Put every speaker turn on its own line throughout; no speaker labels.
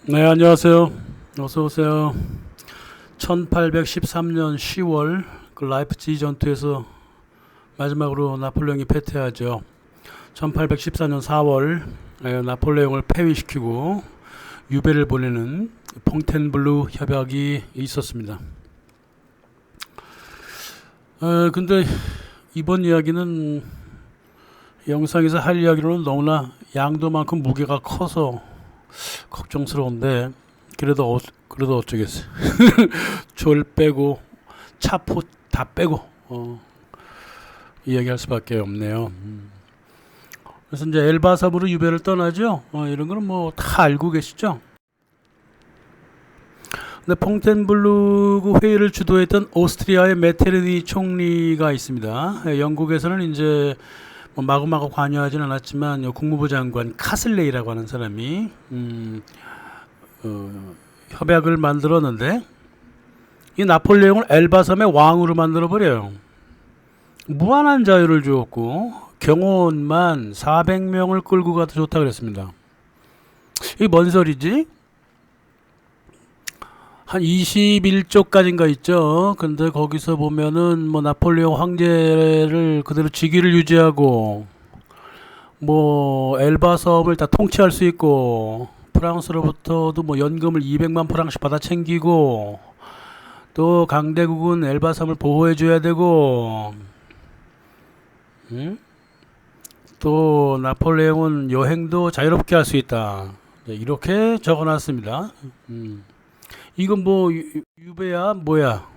네, 안녕하세요. 어서 오세요. 1813년 10월 그 라이프치히 전투에서 마지막으로 나폴레옹이 패퇴하죠. 1814년 4월 나폴레옹을 폐위시키고 유배를 보내는 퐁텐블루 협약이 있었습니다. 근데 이번 이야기는 영상에서 할 이야기로는 너무나 양도 많고 무게가 커서 걱정스러운데 그래도 어쩌겠어요. 졸 빼고 차포 다 빼고 이야기할 수밖에 없네요. 그래서 이제 엘바섬으로 유배를 떠나죠. 이런 거는 뭐 다 알고 계시죠. 근데 퐁텐블루 회의를 주도했던 오스트리아의 메테르니 총리가 있습니다. 영국에서는 이제 뭐 마구마구 관여하지는 않았지만 국무부 장관 카슬레이라고 하는 사람이 협약을 만들었는데 이 나폴레옹을 엘바섬의 왕으로 만들어 버려요. 무한한 자유를 주었고 경호원만 400명을 끌고 가도 좋다 그랬습니다. 이게 뭔 소리지? 한 21조까지인가 있죠. 근데 거기서 보면은 뭐 나폴레옹 황제를 그대로 직위를 유지하고 뭐 엘바섬을 다 통치할 수 있고 프랑스로부터도 뭐 연금을 200만 프랑씩 받아 챙기고 또 강대국은 엘바섬을 보호해 줘야 되고 응? 또 나폴레옹은 여행도 자유롭게 할 수 있다. 이렇게 적어놨습니다. 이건 뭐 유배야 뭐야?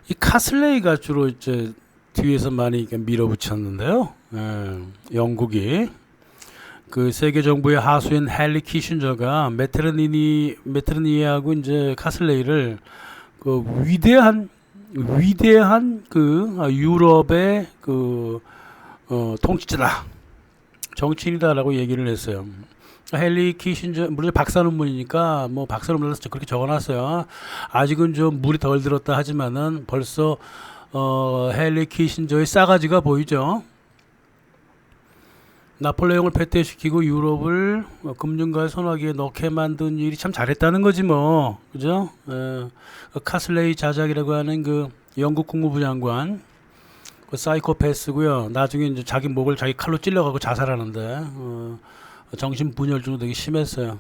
이 카슬레이가 주로 이제 뒤에서 많이 밀어붙였는데요. 영국이 그 세계 정부의 하수인 헨리 키신저가 메트르니하고 이제 카슬레이를 그 위대한 그 유럽의 그 통치자다, 정치인이다라고 얘기를 했어요. 헨리 키신저 물론 박사 논문이니까 뭐 박사 논문에서 그렇게 적어놨어요. 아직은 좀 물이 덜 들었다 하지만은 벌써 헨리 키신저의 싸가지가 보이죠. 나폴레옹을 패퇴시키고 유럽을 금융가의 손아귀에 넣게 만든 일이 참 잘했다는 거지 뭐, 그죠? 카슬레이 자작이라고 하는 그 영국 국무부 장관, 그 사이코패스고요. 나중에 이제 자기 목을 자기 칼로 찔러가고 자살하는데 정신 분열증도 되게 심했어요.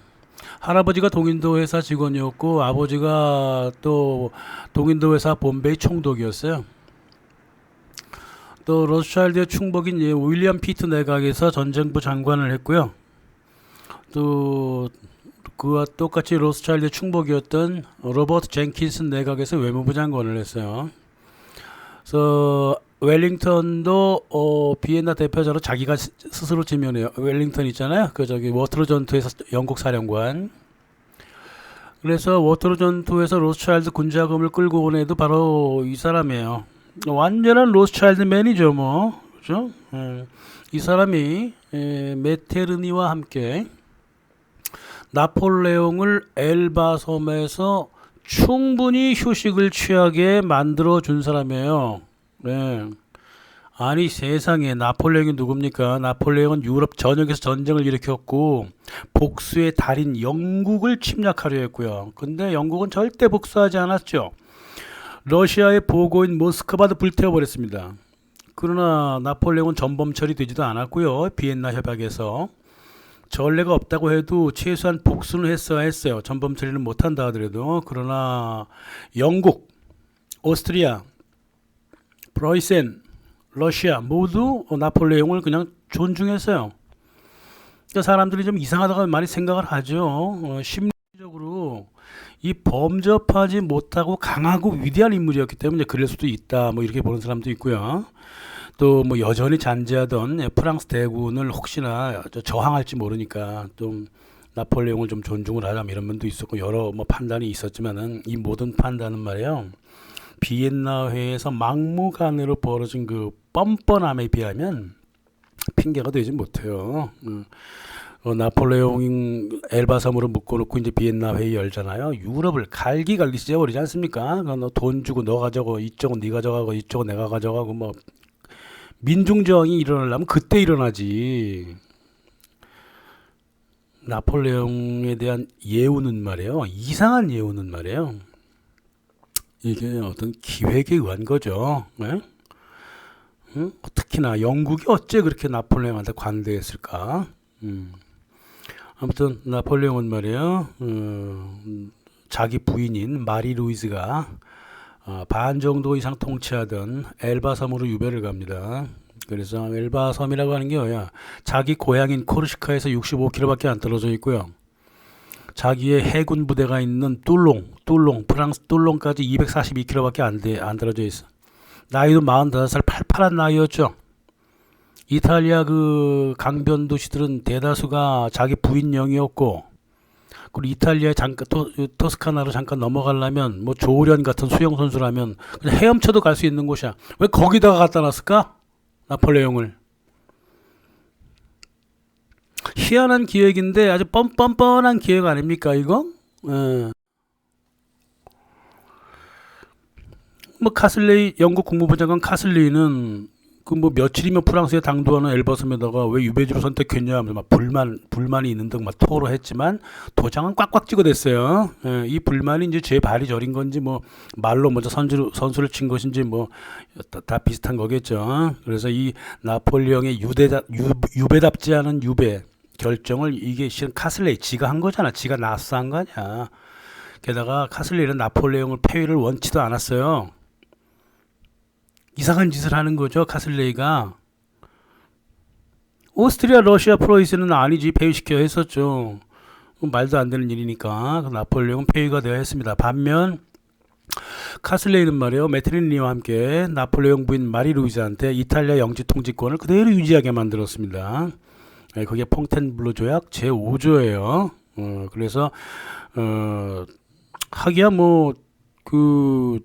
할아버지가 동인도 회사 직원이었고 아버지가 또 동인도 회사 본베이 총독이었어요. 또 로스차일드의 충복인 윌리엄 피트 내각에서 전쟁부 장관을 했고요. 또 그와 똑같이 로스차일드의 충복이었던 로버트 젠킨슨 내각에서 외무부 장관을 했어요. 그래서 웰링턴도 비엔나 대표자로 자기가 스스로 지명해요. 웰링턴 있잖아요. 그 저기 워터루 전투에서 영국 사령관. 그래서 워터루 전투에서 로스차일드 군자금을 끌고 온 애도 바로 이 사람이에요. 완전한 로스차일드맨이죠, 뭐, 그죠? 이 사람이 메테르니와 함께 나폴레옹을 엘바섬에서 충분히 휴식을 취하게 만들어 준 사람이에요. 네. 아니 세상에 나폴레옹이 누굽니까? 나폴레옹은 유럽 전역에서 전쟁을 일으켰고 복수의 달인 영국을 침략하려 했고요. 근데 영국은 절대 복수하지 않았죠. 러시아의 보고인 모스크바도 불태워버렸습니다. 그러나 나폴레옹은 전범 처리되지도 않았고요. 비엔나 협약에서 전례가 없다고 해도 최소한 복수는 했어야 했어요. 전범 처리는 못한다 하더라도. 그러나 영국, 오스트리아, 프로이센, 러시아 모두 나폴레옹을 그냥 존중했어요. 그러니까 사람들이 좀 이상하다고 많이 생각을 하죠. 심리적으로 이 범접하지 못하고 강하고 위대한 인물이었기 때문에 그럴 수도 있다. 뭐 이렇게 보는 사람도 있고요. 또 뭐 여전히 잔재하던 프랑스 대군을 혹시나 저항할지 모르니까 좀 나폴레옹을 좀 존중을 하자면 이런 면도 있었고 여러 뭐 판단이 있었지만은 이 모든 판단은 말이에요. 비엔나 회의에서 막무가내로 벌어진 그 뻔뻔함에 비하면 핑계가 되지 못해요. 나폴레옹 엘바섬으로 묶어놓고 이제 비엔나 회의 열잖아요. 유럽을 갈기갈기 찢어버리지 않습니까? 돈 주고 너 가져고 이쪽은 네가 가져가고 이쪽은 내가 가져가고 뭐 민중저항이 일어나려면 그때 일어나지. 나폴레옹에 대한 예우는 말이에요. 이상한 예우는 말이에요. 이게 어떤 기획에 의한 거죠. 네? 응? 특히나 영국이 어째 그렇게 나폴레옹한테 관대했을까? 아무튼 나폴레옹은 말이에요. 자기 부인인 마리 루이즈가 반 정도 이상 통치하던 엘바 섬으로 유배를 갑니다. 그래서 엘바 섬이라고 하는 게 뭐야? 자기 고향인 코르시카에서 65km밖에 안 떨어져 있고요. 자기의 해군 부대가 있는 툴롱, 프랑스 툴롱까지 242km밖에 안 떨어져 있어. 나이도 45살 팔팔한 나이였죠. 이탈리아 그 강변 도시들은 대다수가 자기 부인령이었고, 그리고 이탈리아 잠깐 토스카나로 잠깐 넘어가려면 뭐 조련 같은 수영 선수라면 그냥 헤엄쳐도 갈 수 있는 곳이야. 왜 거기다가 갖다 놨을까? 나폴레옹을. 희한한 기획인데 아주 뻔뻔뻔한 기획 아닙니까 이거? 예. 뭐 카슬레이 영국 국무부 장관 카슬레이는 그 뭐 며칠이면 프랑스에 당도하는 엘바섬에다가 왜 유배지로 선택했냐 하면서 막 불만이 있는 등 막 토로했지만 도장은 꽉꽉 찍어댔어요. 예, 이 불만이 이제 제 발이 저린 건지 뭐 말로 먼저 선수를 친 것인지 뭐 다 비슷한 거겠죠. 그래서 이 나폴레옹의 유배답지 않은 유배 결정을 이게 실은 카슬레이 지가 한 거잖아. 지가 나서 한 거 아니야. 게다가 카슬레이는 나폴레옹을 폐위를 원치도 않았어요. 이상한 짓을 하는 거죠. 카슬레이가. 오스트리아 러시아 프로이센은 아니지 폐위시켜야 했었죠. 말도 안 되는 일이니까 나폴레옹은 폐위가 되어야 했습니다. 반면 카슬레이는 말이에요. 메트리니와 함께 나폴레옹 부인 마리 루이즈한테 이탈리아 영지 통치권을 그대로 유지하게 만들었습니다. 그게 퐁텐블로 조약 제5조예요. 그래서 하기야 뭐 그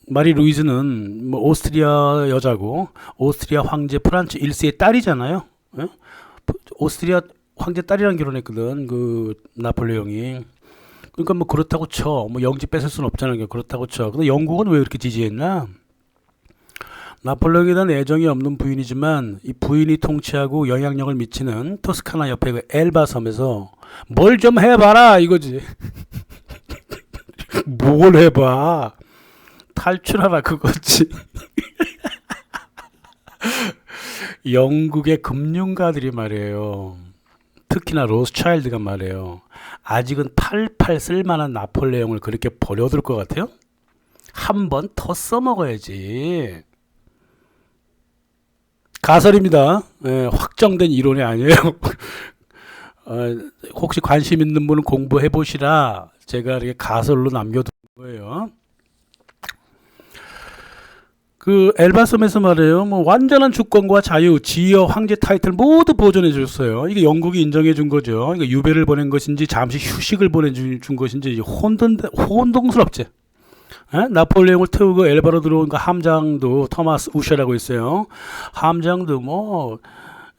마리 루이즈는 뭐 오스트리아 여자고 오스트리아 황제 프란츠 1세의 딸이잖아요. 예? 오스트리아 황제 딸이랑 결혼했거든. 그 나폴레옹이. 그러니까 뭐 그렇다고 쳐. 뭐 영지 뺏을 수는 없잖아요. 그렇다고 쳐. 근데 영국은 왜 그렇게 지지했나? 나폴레옹에 대한 애정이 없는 부인이지만 이 부인이 통치하고 영향력을 미치는 토스카나 옆에 그 엘바 섬에서 뭘 좀 해봐라 이거지. 뭘 해봐. 탈출하라 그거지. 영국의 금융가들이 말이에요. 특히나 로스차일드가 말이에요. 아직은 팔팔 쓸만한 나폴레옹을 그렇게 버려둘 것 같아요? 한 번 더 써먹어야지. 가설입니다. 예, 확정된 이론이 아니에요. 혹시 관심 있는 분은 공부해 보시라. 제가 이렇게 가설로 남겨둔 거예요. 그 엘바섬에서 말이에요. 뭐 완전한 주권과 자유, 지휘와 황제 타이틀 모두 보존해 줬어요. 이게 영국이 인정해 준 거죠. 이거 유배를 보낸 것인지 잠시 휴식을 보내준 것인지 혼동스럽지. 에? 나폴레옹을 태우고 엘바로 들어온 그 함장도 토마스 우샤라고 있어요. 함장도 뭐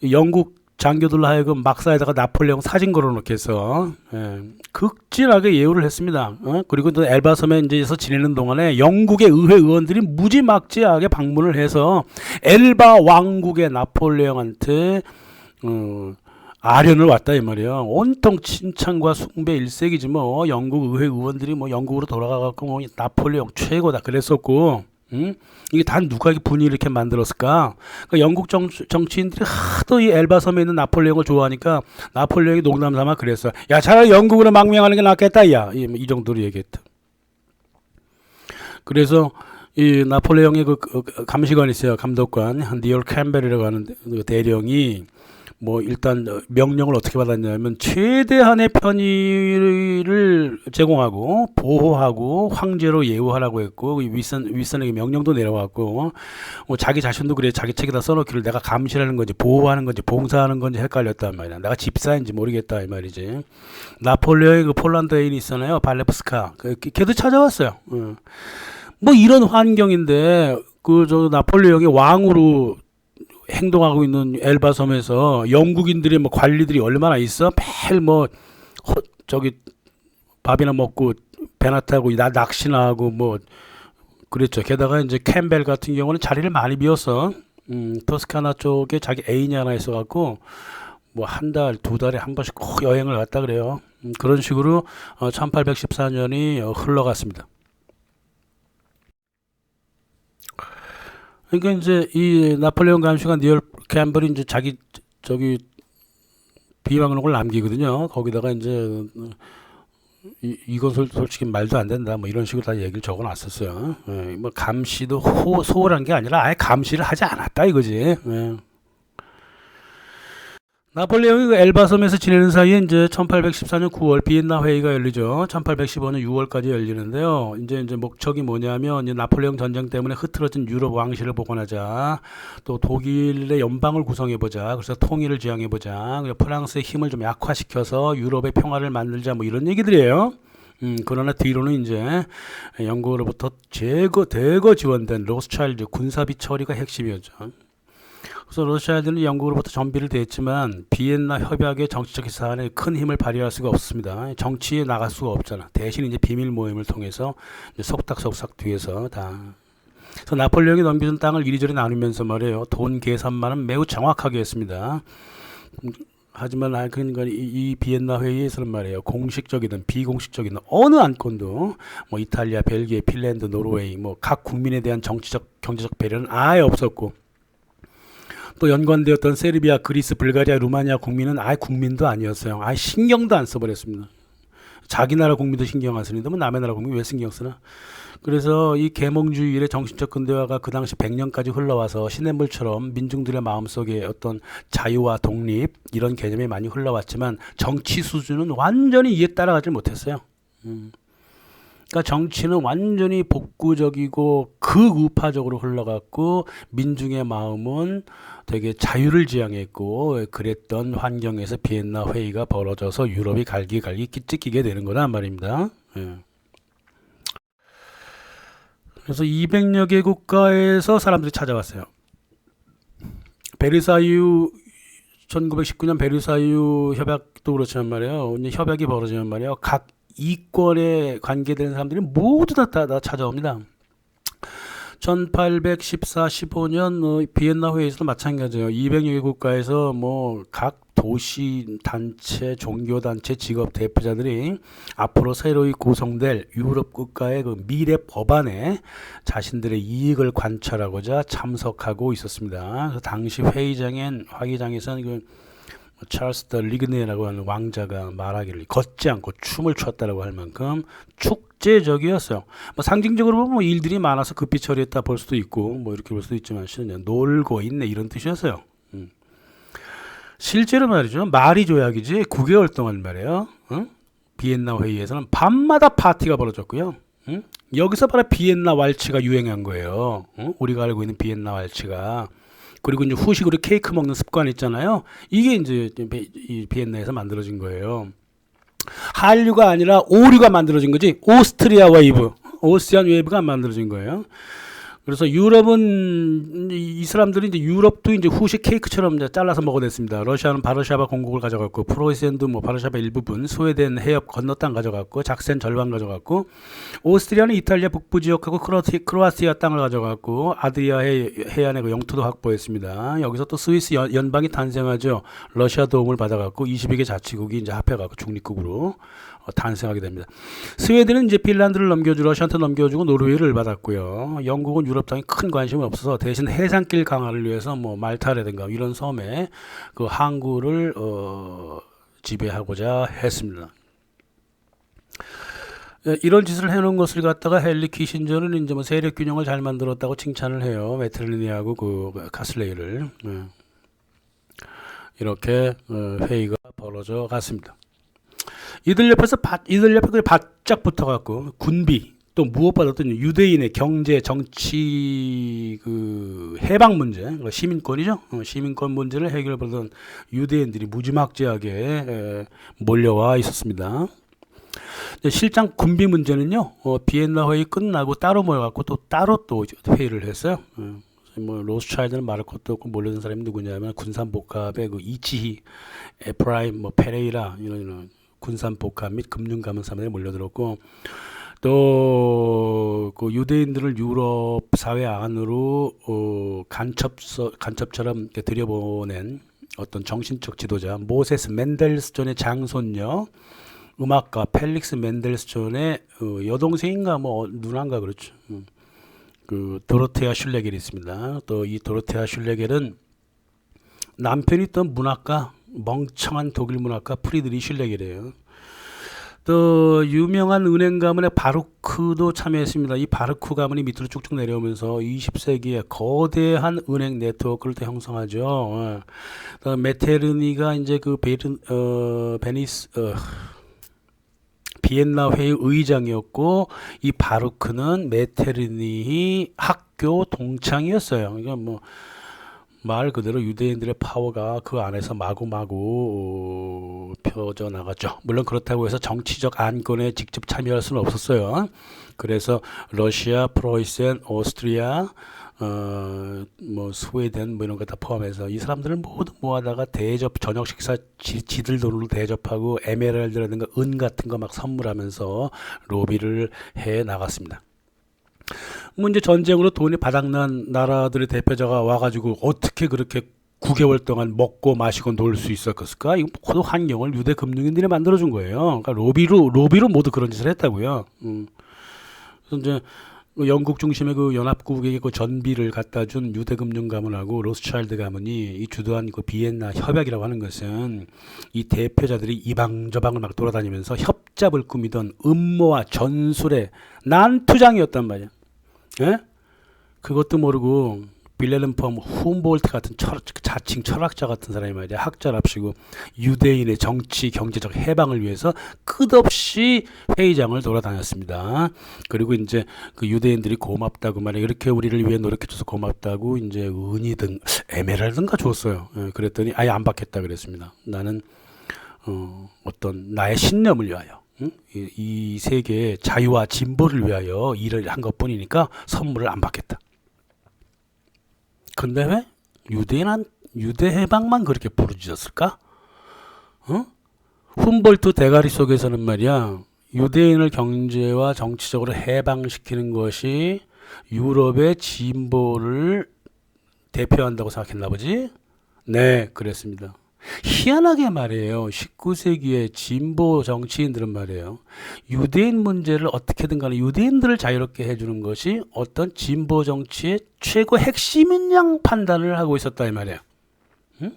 영국 장교들로 하여금 막사에다가 나폴레옹 사진 걸어놓게 해서 극진하게 예우를 했습니다. 그리고 또 엘바섬에 이제서 지내는 동안에 영국의 의회 의원들이 무지막지하게 방문을 해서 엘바 왕국의 나폴레옹한테 아련을 왔다 이 말이에요. 온통 칭찬과 숭배 일색이지 뭐. 영국 의회 의원들이 뭐 영국으로 돌아가갖고 뭐 나폴레옹 최고다 그랬었고. 이게 단 누가 분위기를 이렇게 만들었을까? 그러니까 영국 정치인들이 하도 이 엘바섬에 있는 나폴레옹을 좋아하니까 나폴레옹이 농담 삼아 그랬어. 야, 차라리 영국으로 망명하는 게 낫겠다, 야. 이 정도로 얘기했다. 그래서 이 나폴레옹의 그 감시관이 있어요. 감독관 니얼 캠벨이라고 하는 그 대령이 뭐 일단 명령을 어떻게 받았냐면 최대한의 편의를 제공하고 보호하고 황제로 예우하라고 했고 윗선에게 명령도 내려왔고 자기 자신도 그래 자기 책에다 써놓기를 내가 감시하는 건지 보호하는 건지 봉사하는 건지 헷갈렸단 말이야. 내가 집사인지 모르겠다 이 말이지. 나폴레옹의 그 폴란드 애인이 있잖아요. 발레프스카. 걔도 찾아왔어요. 뭐 이런 환경인데 그 저 나폴레옹이 왕으로 행동하고 있는 엘바섬에서 영국인들의 뭐 관리들이 얼마나 있어? 매일 뭐 저기 밥이나 먹고 배나 타고 낚시나 하고 뭐 그랬죠. 게다가 이제 캠벨 같은 경우는 자리를 많이 비웠어. 토스카나 쪽에 자기 애인이 하나 있어갖고 뭐 한 달, 두 달에 한 번씩 꼭 여행을 갔다 그래요. 그런 식으로 1814년이 흘러갔습니다. 그러니까 이제 이 나폴레옹 감시관 니얼 캠벨이 이제 자기 저기 비방록을 남기거든요. 거기다가 이제 이건 솔직히 말도 안 된다. 뭐 이런 식으로 다 얘기를 적어놨었어요. 예, 뭐 감시도 소홀한 게 아니라 아예 감시를 하지 않았다 이거지. 예. 나폴레옹이 그 엘바섬에서 지내는 사이에 이제 1814년 9월 비엔나 회의가 열리죠. 1815년 6월까지 열리는데요. 이제 목적이 뭐냐면 이제 나폴레옹 전쟁 때문에 흐트러진 유럽 왕실을 복원하자. 또 독일의 연방을 구성해 보자. 그래서 통일을 지향해 보자. 프랑스의 힘을 좀 약화시켜서 유럽의 평화를 만들자. 뭐 이런 얘기들이에요. 그러나 뒤로는 이제 영국으로부터 대거 지원된 로스차일드 군사비 처리가 핵심이었죠. 그래서 러시아들은 영국으로부터 전비를 대했지만 비엔나 협약의 정치적 사안에 큰 힘을 발휘할 수가 없습니다. 정치에 나갈 수가 없잖아. 대신 이제 비밀 모임을 통해서 이제 속닥속닥 뒤에서 다. 그래서 나폴레옹이 넘겨준 땅을 이리저리 나누면서 말이에요. 돈 계산만은 매우 정확하게 했습니다. 하지만 그러니까 이 비엔나 회의에서는 말이에요. 공식적이든 비공식적이든 어느 안건도 뭐 이탈리아, 벨기에, 핀란드, 노르웨이 뭐 각 국민에 대한 정치적, 경제적 배려는 아예 없었고. 또 연관되었던 세르비아, 그리스, 불가리아, 루마니아 국민은 아예 국민도 아니었어요. 아예 신경도 안 써버렸습니다. 자기 나라 국민도 신경 안 쓰는데 뭐 남의 나라 국민 왜 신경 쓰나? 그래서 이 계몽주의의 정신적 근대화가 그 당시 100년까지 흘러와서 시냇물처럼 민중들의 마음속에 어떤 자유와 독립 이런 개념이 많이 흘러왔지만 정치 수준은 완전히 이에 따라가지 못했어요. 그러니까 정치는 완전히 복구적이고 극우파적으로 흘러갔고 민중의 마음은 되게 자유를 지향했고 그랬던 환경에서 비엔나 회의가 벌어져서 유럽이 갈기갈기 찢기게 되는 거란 말입니다. 예. 그래서 200여 개 국가에서 사람들이 찾아왔어요. 베르사유 1919년 베르사유 협약도 그렇지만 말이에요. 협약이 벌어지면 말이에요. 각 이권에 관계되는 사람들이 모두 다 찾아옵니다. 1814-15년 비엔나 회의에서도 마찬가지예요. 200여 개 국가에서 뭐 각 도시 단체, 종교 단체, 직업 대표자들이 앞으로 새로이 구성될 유럽 국가의 그 미래 법안에 자신들의 이익을 관철하고자 참석하고 있었습니다. 그래서 당시 화의장에서는 그 찰스 더 리그네라고 하는 왕자가 말하기를 걷지 않고 춤을 췄다라고 할 만큼 축제적이었어요. 뭐 상징적으로 보면 뭐 일들이 많아서 급히 처리했다 볼 수도 있고 뭐 이렇게 볼 수도 있지만 실은 놀고 있네 이런 뜻이었어요. 실제로 말이죠. 말이 조약이지 9개월 동안 말이에요. 비엔나 회의에서는 밤마다 파티가 벌어졌고요. 여기서 바로 비엔나 왈츠가 유행한 거예요. 우리가 알고 있는 비엔나 왈츠가. 그리고 이제 후식으로 케이크 먹는 습관 있잖아요. 이게 이제 이 비엔나에서 만들어진 거예요. 한류가 아니라 오류가 만들어진 거지. 오스트리아 웨이브, 오스트리안 웨이브가 만들어진 거예요. 그래서 유럽은 이 사람들이 이제 유럽도 이제 후식 케이크처럼 이제 잘라서 먹어냈습니다. 러시아는 바르샤바 공국을 가져갔고, 프로이센도 뭐 바르샤바 일부분, 스웨덴 해협 건너 땅 가져갔고, 작센 절반 가져갔고, 오스트리아는 이탈리아 북부 지역하고 크로아티아 땅을 가져갔고, 아드리아 해안의 그 영토도 확보했습니다. 여기서 또 스위스 연방이 탄생하죠. 러시아 도움을 받아갖고 22개 자치국이 이제 합해갖고 중립국으로 탄생하게 됩니다. 스웨덴은 이제 핀란드를 넘겨주고 러시아한테 넘겨주고 노르웨이를 받았고요. 영국은 유럽 땅에 큰 관심이 없어서 대신 해상길 강화를 위해서 뭐 말타라든가 이런 섬에 그 항구를 지배하고자 했습니다. 이런 짓을 해놓은 것을 갖다가 헨리 키신저는 이제 뭐 세력 균형을 잘 만들었다고 칭찬을 해요. 메트르니하고 그 카슬레이를 이렇게 회의가 벌어져 갔습니다. 이들 옆에 바짝 붙어갖고 군비 또 무엇보다도 유대인의 경제 정치 그 해방 문제 시민권이죠. 시민권 문제를 해결하던 유대인들이 무지막지하게 몰려와 있었습니다. 실장 군비 문제는요. 비엔나 회의 끝나고 따로 모여갖고 또 따로 또 회의를 했어요. 뭐 로스차일드는 말할 것도 없고 몰려든 사람이 누구냐면 군산복합의 그 이치히, 에프라임, 뭐 페레이라 이런 군산복합 및 금융감흥사들이 몰려들었고 또 그 유대인들을 유럽 사회 안으로 간첩처럼 들여보낸 어떤 정신적 지도자 모세스 맨델스존의 장손녀 음악가 펠릭스 맨델스존의 여동생인가 뭐 누나인가 그렇죠. 그 도로테아 슐레겔이 있습니다. 또 이 도로테아 슐레겔은 남편이 있던 문학가 멍청한 독일 문학가 프리드리 슐레겔이에요. 또 유명한 은행 가문의 바루크도 참여했습니다. 이 바루크 가문이 밑으로 쭉쭉 내려오면서 20세기에 거대한 은행 네트워크를 또 형성하죠. 메테르니가 이제 그 비엔나 회의 의장이었고 이 바루크는 메테르니 학교 동창이었어요. 그러니까 뭐 말 그대로 유대인들의 파워가 그 안에서 마구마구 펴져 나갔죠. 물론 그렇다고 해서 정치적 안건에 직접 참여할 수는 없었어요. 그래서 러시아, 프로이센, 오스트리아, 뭐 스웨덴 뭐 이런 거 다 포함해서 이 사람들을 모두 모아다가 대접 저녁 식사 지들 돈으로 대접하고 에메랄드라든가 은 같은 거 막 선물하면서 로비를 해 나갔습니다. 뭐 이제 전쟁으로 돈이 바닥난 나라들의 대표자가 와가지고 어떻게 그렇게 9개월 동안 먹고 마시고 놀 수 있었을까? 이 모든 환경을 유대 금융인들이 만들어준 거예요. 그러니까 로비로 모두 그런 짓을 했다고요. 그래서 이제 영국 중심의 그 연합국에게 그 전비를 갖다 준 유대 금융 가문하고 로스차일드 가문이 이 주도한 그 비엔나 협약이라고 하는 것은 이 대표자들이 이방저방을 막 돌아다니면서 협잡을 꾸미던 음모와 전술의 난투장이었단 말이야. 예? 그것도 모르고 빌레름 폼 훔볼트 같은 자칭 철학자 같은 사람이 말이야 학자랍시고 유대인의 정치 경제적 해방을 위해서 끝없이 회의장을 돌아다녔습니다. 그리고 이제 그 유대인들이 고맙다고 말이야 이렇게 우리를 위해 노력해줘서 고맙다고 이제 은이든 에메랄드인가 줬어요. 예, 그랬더니 아예 안 받겠다 그랬습니다. 나는 어떤 나의 신념을 위하여 이 세계의 자유와 진보를 위하여 일을 한 것뿐이니까 선물을 안 받겠다. 근데 왜 유대 해방만 그렇게 부르짖었을까? 훔볼트 대가리 속에서는 말이야 유대인을 경제와 정치적으로 해방시키는 것이 유럽의 진보를 대표한다고 생각했나 보지? 네, 그랬습니다. 희한하게 말이에요. 19세기의 진보 정치인들은 말이에요. 유대인 문제를 어떻게든 간에 유대인들을 자유롭게 해주는 것이 어떤 진보 정치의 최고 핵심인 양 판단을 하고 있었다 이 말이에요. 응?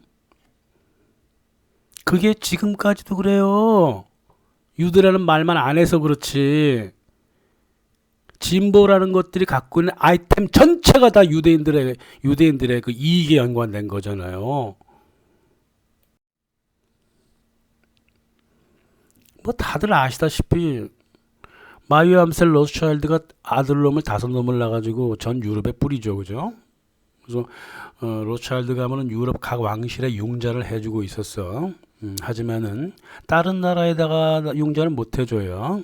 그게 지금까지도 그래요. 유대라는 말만 안 해서 그렇지. 진보라는 것들이 갖고 있는 아이템 전체가 다 유대인들의 그 이익에 연관된 거잖아요. 뭐 다들 아시다시피 마리아 암셀 로스차일드가 아들놈을 5놈을 낳아가지고 전 유럽에 뿌리죠, 그죠? 그래서 로스차일드 가문은 유럽 각 왕실에 융자를 해주고 있었어. 하지만은 다른 나라에다가 융자를 못 해줘요.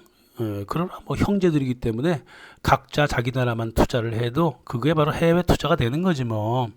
그러나 뭐 형제들이기 때문에 각자 자기 나라만 투자를 해도 그게 바로 해외 투자가 되는 거지 뭐.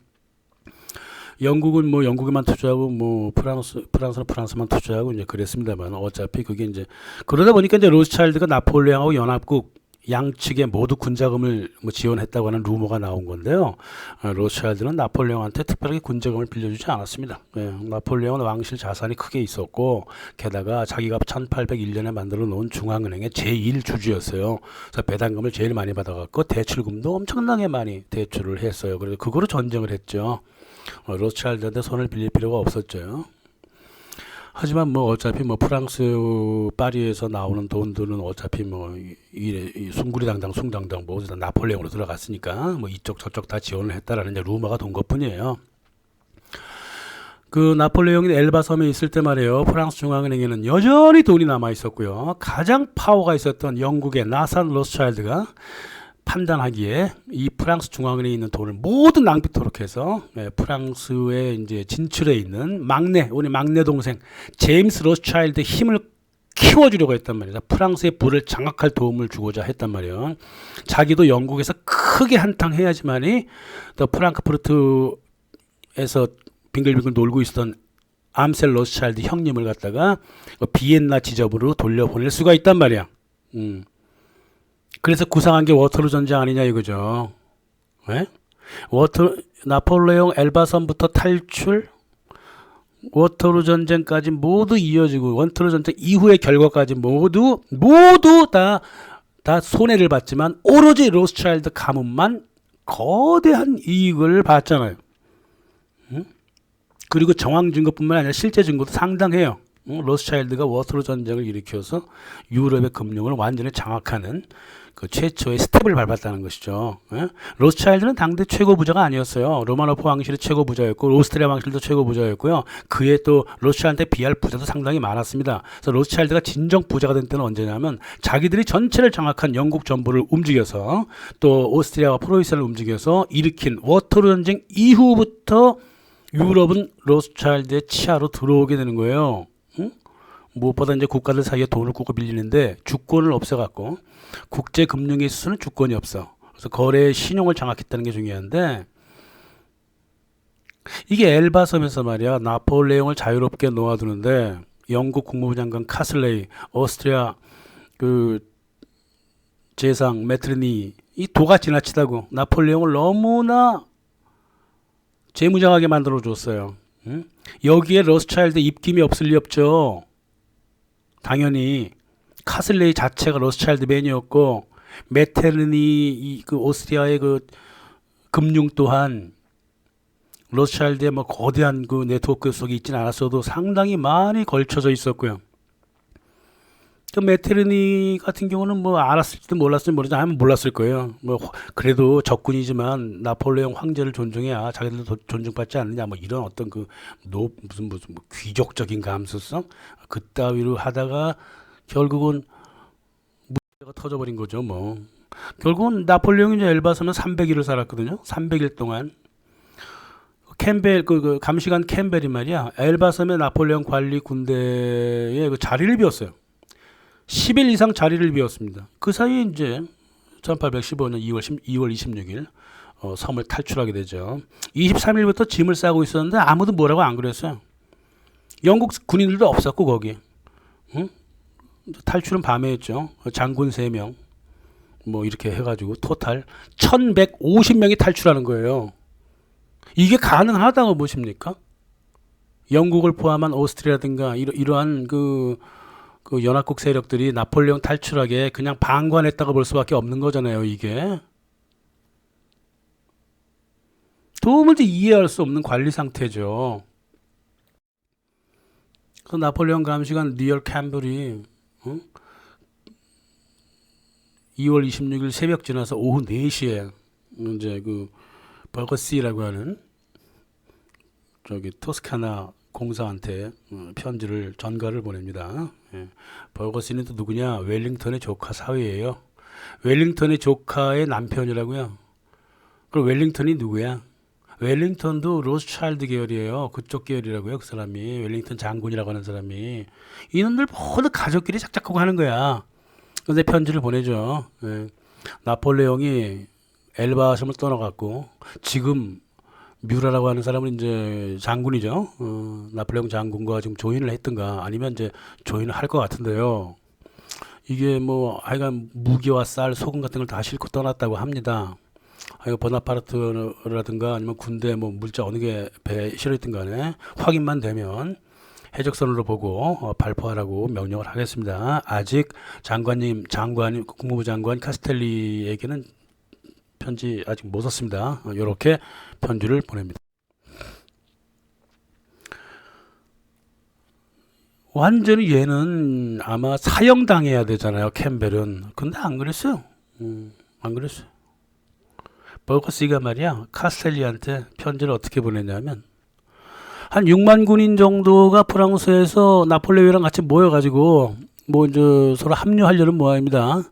영국은 뭐 영국에만 투자하고 뭐 프랑스는 프랑스만 투자하고 이제 그랬습니다만 어차피 그게 이제 그러다 보니까 이제 로스차일드가 나폴레옹하고 연합국 양측에 모두 군자금을 뭐 지원했다고 하는 루머가 나온 건데요. 로스차일드는 나폴레옹한테 특별하게 군자금을 빌려주지 않았습니다. 나폴레옹은 왕실 자산이 크게 있었고 게다가 자기가 1801년에 만들어 놓은 중앙은행의 제1주주였어요. 그래서 배당금을 제일 많이 받아갖고 대출금도 엄청나게 많이 대출을 했어요. 그래서 그거로 전쟁을 했죠. 로스차일드한테 손을 빌릴 필요가 없었죠. 하지만 뭐 어차피 뭐 프랑스 파리에서 나오는 돈들은 어차피 뭐 이 숭구리당당 숭당당 모두 다 나폴레옹으로 들어갔으니까 뭐 이쪽 저쪽 다 지원을 했다라는 이제 루머가 돈 것뿐이에요. 그 나폴레옹이 엘바 섬에 있을 때 말이에요. 프랑스 중앙은행에는 여전히 돈이 남아 있었고요. 가장 파워가 있었던 영국의 나산 로스차일드가 판단하기에 이 프랑스 중앙은행에 있는 돈을 모두 낭비토록 해서 프랑스에 이제 진출해 있는 우리 막내 동생 제임스 로스차일드 힘을 키워주려고 했단 말이에요. 프랑스의 부를 장악할 도움을 주고자 했단 말이에요. 자기도 영국에서 크게 한탕 해야지만이 또 프랑크푸르트에서 빙글빙글 놀고 있었던 암셀 로스차일드 형님을 갖다가 비엔나 지점으로 돌려보낼 수가 있단 말이야. 그래서 구상한 게 워터루 전쟁 아니냐 이거죠. 네? 나폴레옹 엘바섬부터 탈출, 워터루 전쟁까지 모두 이어지고 워터루 전쟁 이후의 결과까지 모두 다 손해를 봤지만 오로지 로스차일드 가문만 거대한 이익을 봤잖아요. 응? 그리고 정황 증거뿐만 아니라 실제 증거도 상당해요. 로스차일드가 워터루 전쟁을 일으켜서 유럽의 금융을 완전히 장악하는 그 최초의 스텝을 밟았다는 것이죠. 예? 로스차일드는 당대 최고 부자가 아니었어요. 로마노프 왕실의 최고 부자였고 오스트리아 왕실도 최고 부자였고요. 그에 또 로스차일드한테 비할 부자도 상당히 많았습니다. 그래서 로스차일드가 진정 부자가 된 때는 언제냐면 자기들이 전체를 장악한 영국 정부를 움직여서 또 오스트리아와 프로이센을 움직여서 일으킨 워터루 전쟁 이후부터 유럽은 로스차일드의 치하로 들어오게 되는 거예요. 응? 무엇보다 이제 국가들 사이에 돈을 꾸고 빌리는데 주권을 없애갖고 국제 금융에 있어서는 주권이 없어. 그래서 거래의 신용을 장악했다는 게 중요한데 이게 엘바 섬에서 말이야 나폴레옹을 자유롭게 놓아두는데 영국 국무부 장관 카슬레이, 오스트리아 그 재상 메트르니 이 도가 지나치다고 나폴레옹을 너무나 재무장하게 만들어 줬어요. 응? 여기에 로스차일드 입김이 없을 리 없죠. 당연히 카슬레이 자체가 로스차일드 맨이었고 메테르니 그 오스트리아의 그 금융 또한 로스차일드의 뭐 거대한 그 네트워크 속에 있지는 않았어도 상당히 많이 걸쳐져 있었고요. 그 메테르니 같은 경우는 뭐 알았을지도 몰랐을지 모르지만 아마 몰랐을 거예요. 뭐 그래도 적군이지만 나폴레옹 황제를 존중해야 자기들도 존중받지 않느냐 뭐 이런 어떤 그 무슨 뭐 귀족적인 감수성 그따위로 하다가 결국은 문제가 터져버린 거죠. 뭐 결국은 나폴레옹이 이제 엘바섬은 300일을 살았거든요. 300일 동안 캠벨 그 감시관 캠벨이 말이야 엘바섬의 나폴레옹 관리 군대의 그 자리를 비웠어요. 10일 이상 자리를 비웠습니다. 그 사이에 이제 1815년 2월 26일 섬을 탈출하게 되죠. 23일부터 짐을 싸고 있었는데 아무도 뭐라고 안 그랬어요. 영국 군인들도 없었고 거기. 응? 탈출은 밤에 했죠. 장군 3명 뭐 이렇게 해가지고 토탈 1150명이 탈출하는 거예요. 이게 가능하다고 보십니까? 영국을 포함한 오스트리아든가 이러한 그 연합국 세력들이 나폴레옹 탈출하게 그냥 방관했다고 볼 수밖에 없는 거잖아요. 이게 도무지 이해할 수 없는 관리 상태죠. 그 나폴레옹 감시관 리얼 캠벨이 2월 26일 새벽 지나서 오후 4시에 이제 그 버거시라고 하는 저기 토스카나 공사한테 편지를 전가를 보냅니다. 예. 버거시는 또 누구냐? 웰링턴의 조카 사위예요. 웰링턴의 조카의 남편이라고요. 그럼 웰링턴이 누구야? 웰링턴도 로스차일드 계열이에요. 그쪽 계열이라고요. 그 사람이 웰링턴 장군이라고 하는 사람이 이놈들 모두 가족끼리 작작하고 하는 거야. 근데 편지를 보내죠. 예. 나폴레옹이 엘바 섬을 떠나갔고 지금 뮤라라고 하는 사람은 이제 장군이죠. 나폴레옹 장군과 지금 조인을 했던가 아니면 이제 조인을 할 것 같은데요. 이게 뭐 하여간 무기와 쌀, 소금 같은 걸 다 싣고 떠났다고 합니다. 하여간 보나파르트라든가 아니면 군대 뭐 물자 어느 게 배에 실어있든 간에 확인만 되면 해적선으로 보고 발포하라고 명령을 하겠습니다. 아직 국무부 장관 카스텔리에게는 편지 아직 못 썼습니다. 이렇게 편지를 보냅니다. 완전히 얘는 아마 사형당해야 되잖아요. 캠벨은. 근데 안 그랬어요. 안 그랬어요. 버거시가 말이야 카스텔리한테 편지를 어떻게 보냈냐면 한 6만 군인 정도가 프랑스에서 나폴레옹이랑 같이 모여가지고 뭐 이제 서로 합류하려는 모양입니다.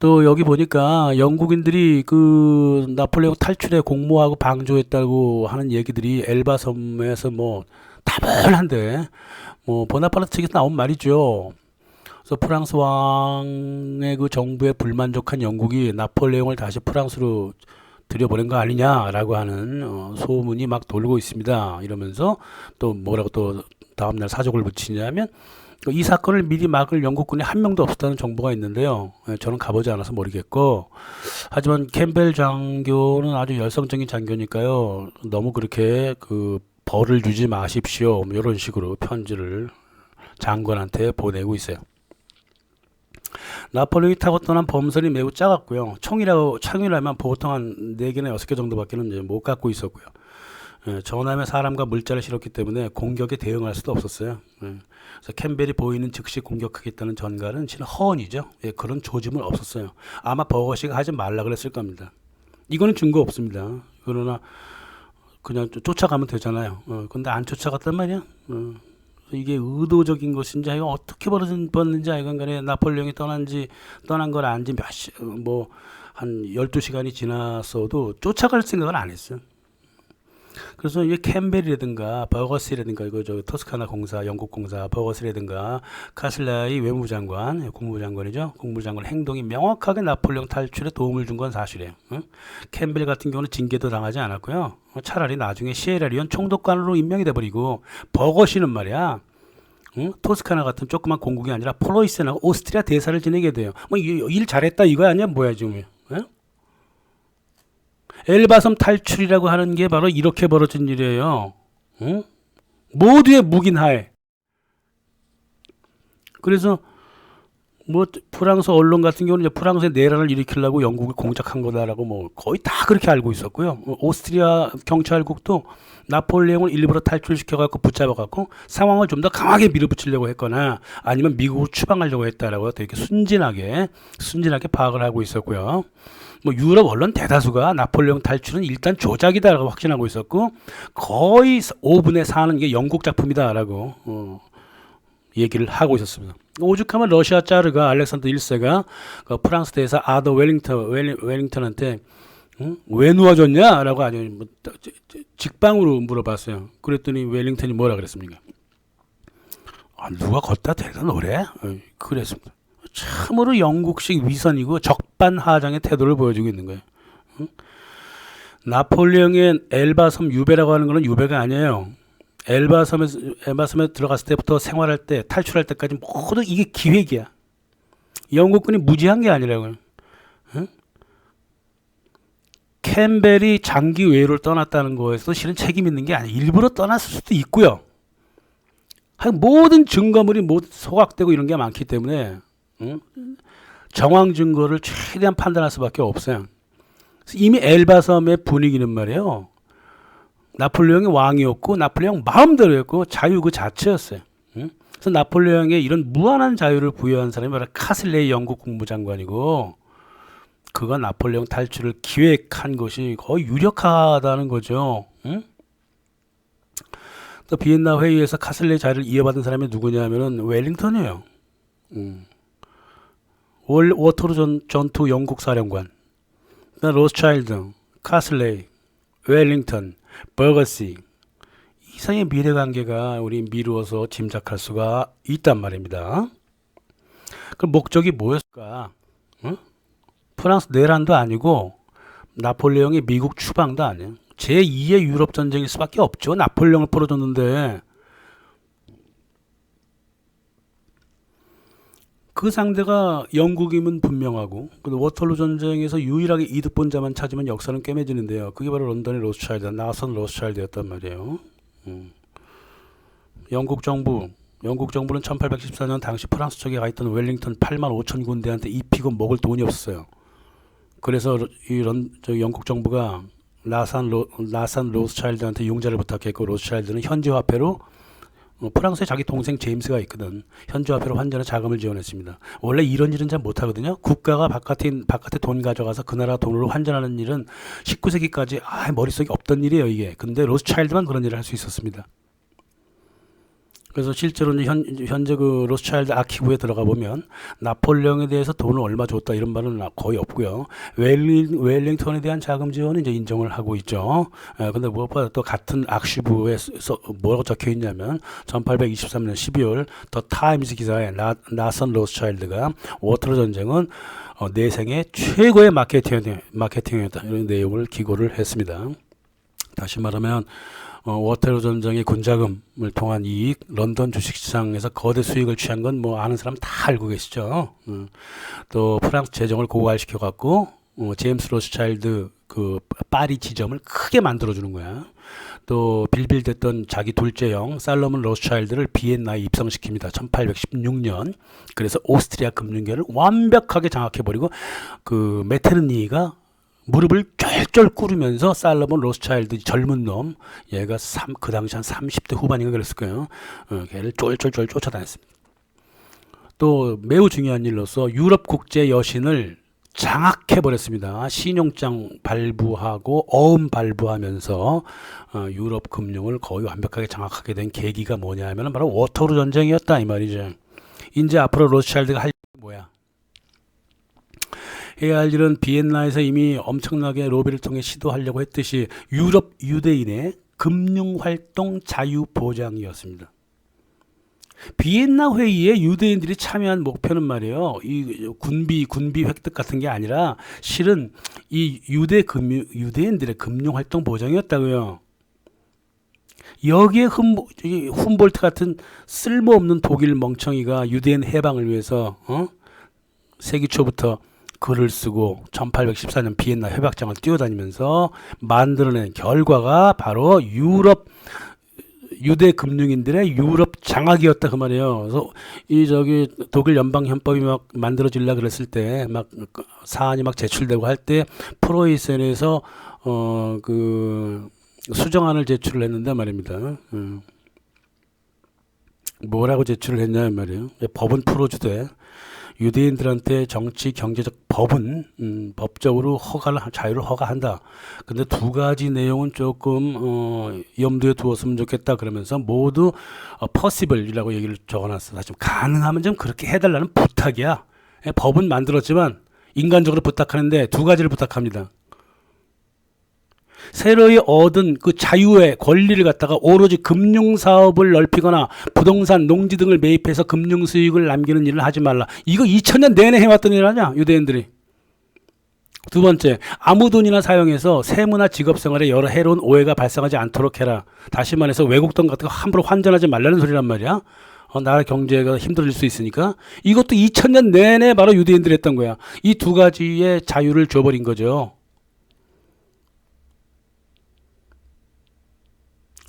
또 여기 보니까 영국인들이 그 나폴레옹 탈출에 공모하고 방조했다고 하는 얘기들이 엘바 섬에서 뭐 다분한데 뭐 보나파르트 측에서 나온 말이죠. 그래서 프랑스 왕의 그 정부에 불만족한 영국이 나폴레옹을 다시 프랑스로 들여보낸 거 아니냐라고 하는 소문이 막 돌고 있습니다. 이러면서 또 뭐라고 또 다음날 사족을 붙이냐면 이 사건을 미리 막을 영국군이 한 명도 없었다는 정보가 있는데요. 저는 가보지 않아서 모르겠고 하지만 캠벨 장교는 아주 열성적인 장교니까요. 너무 그렇게 그 벌을 주지 마십시오. 뭐 이런 식으로 편지를 장관한테 보내고 있어요. 나폴레옹이 타고 떠난 범선이 매우 작았고요. 총이라면 보통 한 4개나 6개 정도밖에 이제 못 갖고 있었고요. 전함에 사람과 물자를 실었기 때문에 공격에 대응할 수도 없었어요. 그래서 캠벨이 보이는 즉시 공격하겠다는 전갈은 실은 허언이죠. 그런 조짐은 없었어요. 아마 버거시가 하지 말라 그랬을 겁니다. 이거는 증거 없습니다. 그러나 그냥 쫓아가면 되잖아요. 근데 안 쫓아갔단 말이야. 이게 의도적인 것인지 이거 어떻게 벌어졌는지 하여간 간에 나폴레옹이 떠난 걸 안지 한 12시간이 지났어도 쫓아갈 생각을 안 했어요. 그래서 이제 캠벨이라든가 버거스라든가 이거 터스카나 공사, 영국 공사, 버거스라든가 카슬라이 외무장관, 국무장관이죠. 국무장관 행동이 명확하게 나폴레옹 탈출에 도움을 준 건 사실이에요. 캠벨 같은 경우는 징계도 당하지 않았고요. 차라리 나중에 시에라리온 총독관으로 임명이 돼버리고 버거시는 말이야. 토스카나 같은 조그만 공국이 아니라 폴로이센하고 오스트리아 대사를 지내게 돼요. 뭐 일 잘했다 이거 아니야 뭐야 지금? 엘바섬 탈출이라고 하는 게 바로 이렇게 벌어진 일이에요. 모두의 묵인하에. 그래서 뭐 프랑스 언론 같은 경우는 이제 프랑스의 내란을 일으키려고 영국을 공작한 거다라고 뭐 거의 다 그렇게 알고 있었고요. 오스트리아 경찰국도 나폴레옹을 일부러 탈출시켜갖고 붙잡아갖고 상황을 좀 더 강하게 밀어붙이려고 했거나 아니면 미국으로 추방하려고 했다라고 되게 순진하게 파악을 하고 있었고요. 뭐 유럽 언론 대다수가 나폴레옹 탈출은 일단 조작이다라고 확신하고 있었고 거의 5분의 4는 게 영국 작품이다라고 얘기를 하고 있었습니다. 오죽하면 러시아 짜르가 알렉산더 1세가 그 프랑스 대사 아더 웰링턴한테 왜 놓아줬냐라고 아주 직방으로 물어봤어요. 그랬더니 웰링턴이 뭐라 그랬습니까? 누가 걷다 대다 노래? 그랬습니다. 참으로 영국식 위선이고 적반하장의 태도를 보여주고 있는 거예요. 나폴레옹의 엘바섬 유배라고 하는 것은 유배가 아니에요. 엘바섬에 들어갔을 때부터 생활할 때 탈출할 때까지 모두 이게 기획이야. 영국군이 무지한 게 아니라고요. 캠벨이 장기 외유를 떠났다는 거에서 실은 책임 있는 게 아니에요. 일부러 떠났을 수도 있고요. 모든 증거물이 모두 소각되고 이런 게 많기 때문에 정황 증거를 최대한 판단할 수밖에 없어요. 이미 엘바섬의 분위기는 말이에요. 나폴레옹이 왕이었고 나폴레옹 마음대로였고 자유 그 자체였어요. 그래서 나폴레옹에 이런 무한한 자유를 부여한 사람이 바로 카슬레이 영국 국무장관이고 그가 나폴레옹 탈출을 기획한 것이 거의 유력하다는 거죠. 또 비엔나 회의에서 카슬레이 자리를 이어받은 사람이 누구냐면은 웰링턴이에요. 워터루 전투 영국 사령관, 로스차일드, 카슬레이, 웰링턴, 버거시 이상의 미래관계가 우리 미루어서 짐작할 수가 있단 말입니다. 그 목적이 뭐였을까? 프랑스 내란도 아니고 나폴레옹의 미국 추방도 아니에요. 제2의 유럽 전쟁일 수밖에 없죠. 나폴레옹을 풀어줬는데 그 상대가 영국임은 분명하고 워털루 전쟁에서 유일하게 이득 본 자만 찾으면 역사는 꿰매지는데요. 그게 바로 런던의 로스차일드, 나선 로스차일드였단 말이에요. 영국 정부는 1814년 당시 프랑스 쪽에 가 있던 웰링턴 8만 5천 군대한테 입히고 먹을 돈이 없었어요. 그래서 영국 정부가 나산 로스차일드한테 융자를 부탁했고 로스차일드는 현지 화폐로 프랑스에 자기 동생 제임스가 있거든. 현지 화폐로 환전에 자금을 지원했습니다. 원래 이런 일은 잘 못하거든요. 국가가 바깥에 돈 가져가서 그 나라 돈으로 환전하는 일은 19세기까지 머릿속에 없던 일이에요 이게. 근데 로스차일드만 그런 일을 할 수 있었습니다. 그래서 실제로 현재 그 로스차일드 아키브에 들어가 보면 나폴레옹에 대해서 돈을 얼마 줬다 이런 말은 거의 없고요. 웰링턴에 대한 자금 지원은 이제 인정을 하고 있죠. 근데 무엇보다 또 같은 아키브에 뭐라고 적혀 있냐면 1823년 12월 더 타임스 기사에 나선 로스차일드가 워터루 전쟁은 내 생애 최고의 마케팅이었다 이런 내용을 기고를 했습니다. 다시 말하면 워터루 전쟁의 군자금을 통한 이익, 런던 주식시장에서 거대 수익을 취한 건 뭐 아는 사람 다 알고 계시죠. 또 프랑스 재정을 고갈시켜 갖고 제임스 로스차일드 그 파리 지점을 크게 만들어 주는 거야. 또 빌빌댔던 자기 둘째 형 살로몬 로스차일드를 비엔나에 입성시킵니다. 1816년. 그래서 오스트리아 금융계를 완벽하게 장악해버리고 그 메테르니가 무릎을 쫄쫄 꿇으면서 살로몬 로스차일드 젊은 놈, 얘가 그 당시 한 30대 후반인가 그랬을 거예요. 걔를 쫄쫄쫄 쫓아다녔습니다. 또 매우 중요한 일로서 유럽 국제 여신을 장악해버렸습니다. 신용장 발부하고 어음 발부하면서 유럽 금융을 거의 완벽하게 장악하게 된 계기가 뭐냐 하면 바로 워터루 전쟁이었다 이 말이죠. 이제 앞으로 로스차일드가 할 일이 뭐야? 해야 할 일은 비엔나에서 이미 엄청나게 로비를 통해 시도하려고 했듯이 유럽 유대인의 금융활동 자유 보장이었습니다. 비엔나 회의에 유대인들이 참여한 목표는 말이에요. 이 군비 획득 같은 게 아니라 실은 이 유대인들의 금융활동 보장이었다고요. 여기에 훔볼트 같은 쓸모없는 독일 멍청이가 유대인 해방을 위해서 세기 초부터 글을 쓰고 1814년 비엔나 협약장을 뛰어다니면서 만들어낸 결과가 바로 유대 금융인들의 유럽 장악이었다 그 말이에요. 그래서 이 독일 연방 헌법이 막 만들어질라 그랬을 때 막 사안이 막 제출되고 할 때 프로이센에서 그 수정안을 제출을 했는데 말입니다. 뭐라고 제출을 했냐 말이에요. 법은 풀어주되 유대인들한테 정치 경제적 법은 법적으로 자유를 허가한다. 근데 두 가지 내용은 조금 염두에 두었으면 좋겠다 그러면서 모두 possible이라고 얘기를 적어놨어. 사실 가능하면 좀 그렇게 해달라는 부탁이야. 법은 만들었지만 인간적으로 부탁하는데 두 가지를 부탁합니다. 새로이 얻은 그 자유의 권리를 갖다가 오로지 금융사업을 넓히거나 부동산, 농지 등을 매입해서 금융수익을 남기는 일을 하지 말라. 이거 2000년 내내 해왔던 일 아니야, 유대인들이. 두 번째, 아무 돈이나 사용해서 세무나 직업생활에 여러 해로운 오해가 발생하지 않도록 해라. 다시 말해서 외국 돈 같은 거 함부로 환전하지 말라는 소리란 말이야. 나라 경제가 힘들어질 수 있으니까. 이것도 2000년 내내 바로 유대인들이 했던 거야. 이 두 가지의 자유를 줘버린 거죠.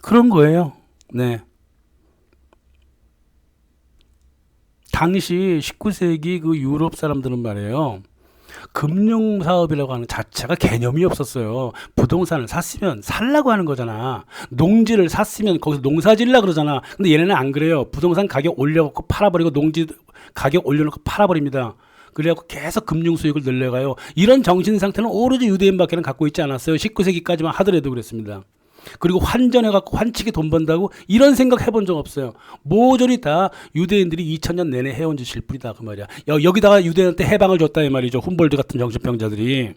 그런 거예요. 네. 당시 19세기 그 유럽 사람들은 말이에요. 금융사업이라고 하는 자체가 개념이 없었어요. 부동산을 샀으면 살라고 하는 거잖아. 농지를 샀으면 거기서 농사 지으려고 그러잖아. 근데 얘네는 안 그래요. 부동산 가격 올려놓고 팔아버리고 농지 가격 올려놓고 팔아버립니다. 그래갖고 계속 금융 수익을 늘려가요. 이런 정신 상태는 오로지 유대인밖에는 갖고 있지 않았어요. 19세기까지만 하더라도 그랬습니다. 그리고 환전해갖고 환치게 돈 번다고 이런 생각 해본 적 없어요. 모조리 다 유대인들이 2000년 내내 해온 짓일 뿐이다 그 말이야. 여기다가 유대인한테 해방을 줬다 이 말이죠. 훔볼트 같은 정신병자들이.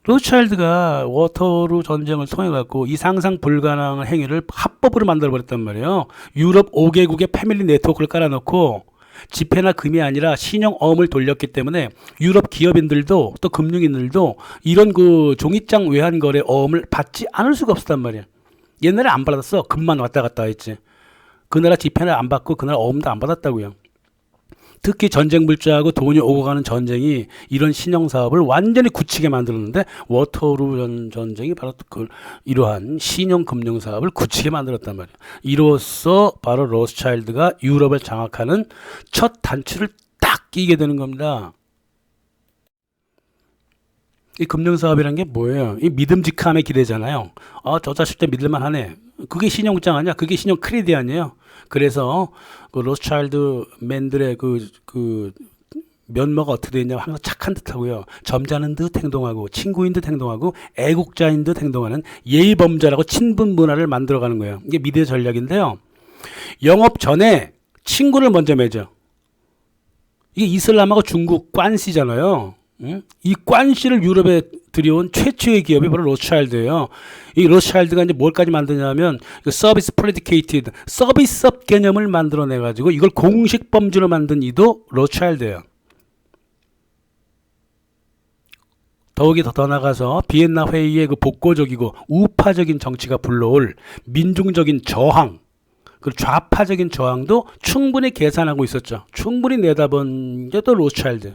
로스차일드가 워터루 전쟁을 통해 갖고 이 상상 불가능한 행위를 합법으로 만들어 버렸단 말이에요. 유럽 5개국의 패밀리 네트워크를 깔아놓고 지폐나 금이 아니라 신용어음을 돌렸기 때문에 유럽 기업인들도 또 금융인들도 이런 그 종이장 외환거래 어음을 받지 않을 수가 없었단 말이야. 옛날에 안 받았어. 금만 왔다 갔다 했지. 그 나라 지폐는 안 받고 그 나라 어음도 안 받았다고요. 특히 전쟁 불자하고 돈이 오고 가는 전쟁이 이런 신용사업을 완전히 굳히게 만들었는데 워터루 전쟁이 바로 이러한 신용금융사업을 굳히게 만들었단 말이에요. 이로써 바로 로스차일드가 유럽을 장악하는 첫 단추를 딱 끼게 되는 겁니다. 이 금융사업이란 게 뭐예요? 이 믿음직함의 기대잖아요. 저 자식 때 믿을만 하네. 그게 신용장 아니야? 그게 신용 크레딧 아니에요? 그래서 그 로스차일드 맨들의 그 면모가 어떻게 되냐면 항상 착한 듯하고요. 점잖은 듯 행동하고 친구인 듯 행동하고 애국자인 듯 행동하는 예의범자라고 친분 문화를 만들어가는 거예요. 이게 미래 전략인데요. 영업 전에 친구를 먼저 맺어. 이게 이슬람하고 중국 관시잖아요. 이 관시를 유럽에 들여온 최초의 기업이 바로 로스차일드예요. 이 로스차일드가 이제 뭘까지 만드냐면 서비스 프레디케이티드 서비스업 개념을 만들어내 가지고 이걸 공식 범주로 만든 이도 로스차일드예요. 더욱이 더 나가서 비엔나 회의의 그 복고적이고 우파적인 정치가 불러올 민중적인 저항, 그 좌파적인 저항도 충분히 계산하고 있었죠. 충분히 내다본 게 또 로스차일드.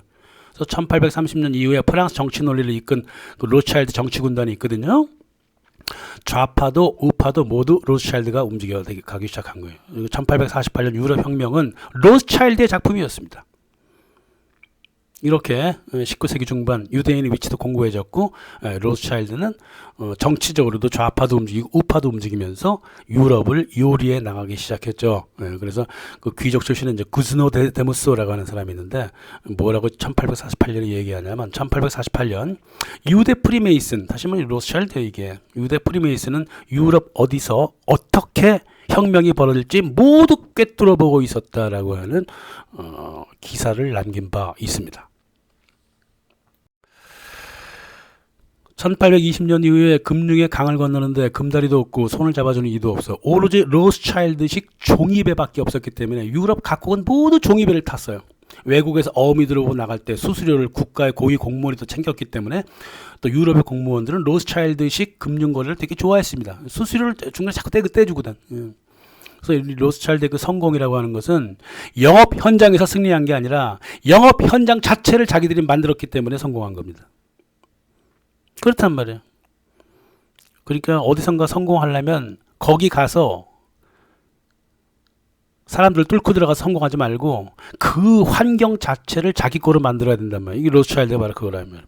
그래서 1830년 이후에 프랑스 정치 논리를 이끈 그 로스차일드 정치 군단이 있거든요. 좌파도 우파도 모두 로스차일드가 움직여 가기 시작한 거예요. 1848년 유럽 혁명은 로스차일드의 작품이었습니다. 이렇게 19세기 중반 유대인의 위치도 공고해졌고, 로스차일드는 정치적으로도 좌파도 움직이고 우파도 움직이면서 유럽을 요리해 나가기 시작했죠. 그래서 그 귀족 출신은 이제 구스노 데무스라고 하는 사람이 있는데, 뭐라고 1848년에 얘기하냐면, 1848년 유대 프리메이슨, 다시 말해 로스차일드예요. 이게 유대 프리메이슨은 유럽 어디서 어떻게 혁명이 벌어질지 모두 꿰뚫어 보고 있었다라고 하는 기사를 남긴 바 있습니다. 1820년 이후에 금융의 강을 건너는데 금다리도 없고 손을 잡아주는 이도 없어. 오로지 로스차일드식 종이배밖에 없었기 때문에 유럽 각국은 모두 종이배를 탔어요. 외국에서 어음이 들어오고 나갈 때 수수료를 국가의 고위 공무원이 또 챙겼기 때문에 또 유럽의 공무원들은 로스차일드식 금융거래를 되게 좋아했습니다. 수수료를 중간에 자꾸 떼주거든. 그래서 로스차일드의 그 성공이라고 하는 것은 영업 현장에서 승리한 게 아니라 영업 현장 자체를 자기들이 만들었기 때문에 성공한 겁니다. 그렇단 말이에요. 그러니까 어디선가 성공하려면 거기 가서 사람들 뚫고 들어가서 성공하지 말고 그 환경 자체를 자기 거로 만들어야 된단 말이에요. 이게 로스차일드가 바로 그거라면.